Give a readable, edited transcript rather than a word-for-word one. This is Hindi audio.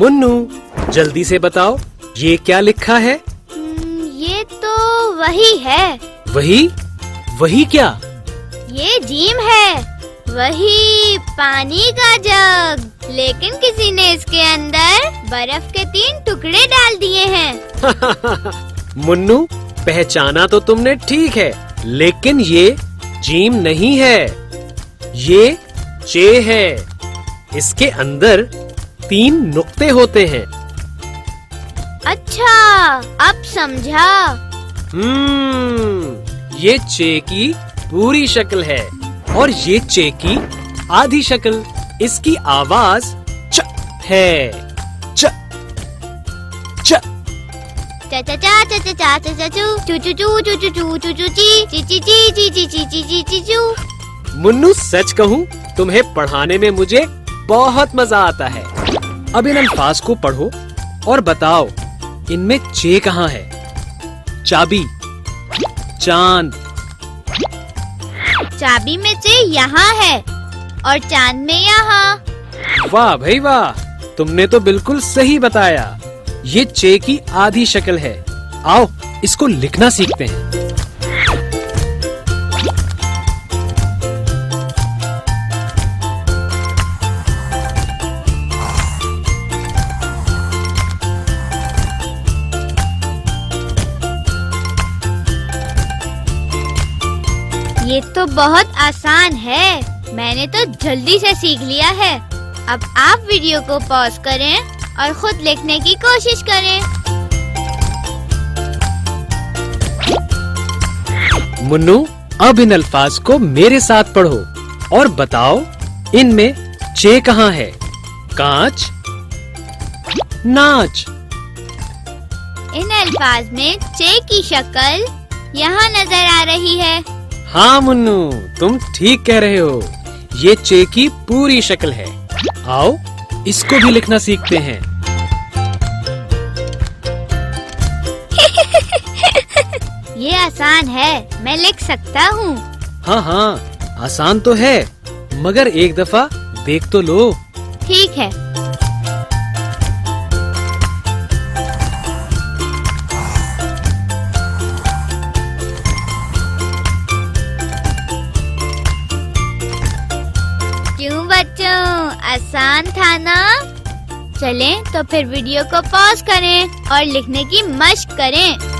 मुन्नू, जल्दी से बताओ ये क्या लिखा है? ये तो वही है। वही? वही क्या? ये जीम है, वही पानी का जग, लेकिन किसी ने इसके अंदर बर्फ के 3 टुकड़े डाल दिए हैं। मुन्नू, पहचाना तो तुमने ठीक है, लेकिन ये जीम नहीं है, ये चे है। इसके अंदर 3 नुक्ते होते हैं। अच्छा, अब समझा। ये चे की पूरी शक्ल है और ये चे की आधी शक्ल। इसकी आवाज च है। च च चा चा चा चा चा चा चा चा चू चू चू चू चू चू चू चू ची ची ची ची ची ची ची ची ची ची चू। मुन्नू, सच कहूँ तुम्हें पढ़ाने में मुझे बहुत मजा आता है। अब इन अल्फाज को पढ़ो और बताओ इनमें चे कहाँ है? चाबी, चांद। चाबी में चे यहाँ है और चांद में यहाँ। वाह भाई वाह, तुमने तो बिल्कुल सही बताया। ये चे की आधी शक्ल है। आओ इसको लिखना सीखते हैं। ये तो बहुत आसान है, मैंने तो जल्दी से सीख लिया है। अब आप वीडियो को पॉज करें और खुद लिखने की कोशिश करें। मुन्नू, अब इन अल्फाज को मेरे साथ पढ़ो और बताओ इनमें चे कहाँ है? कांच, नाच। इन अल्फाज में चे की शक्ल यहाँ नजर आ रही है। हाँ मुन्नू, तुम ठीक कह रहे हो, ये चे की पूरी शक्ल है। आओ इसको भी लिखना सीखते हैं। ये आसान है, मैं लिख सकता हूँ। हाँ हाँ, आसान तो है, मगर एक दफा देख तो लो। ठीक है। क्यों बच्चों, आसान था ना? चलें तो फिर वीडियो को पॉज करें और लिखने की मशक करें।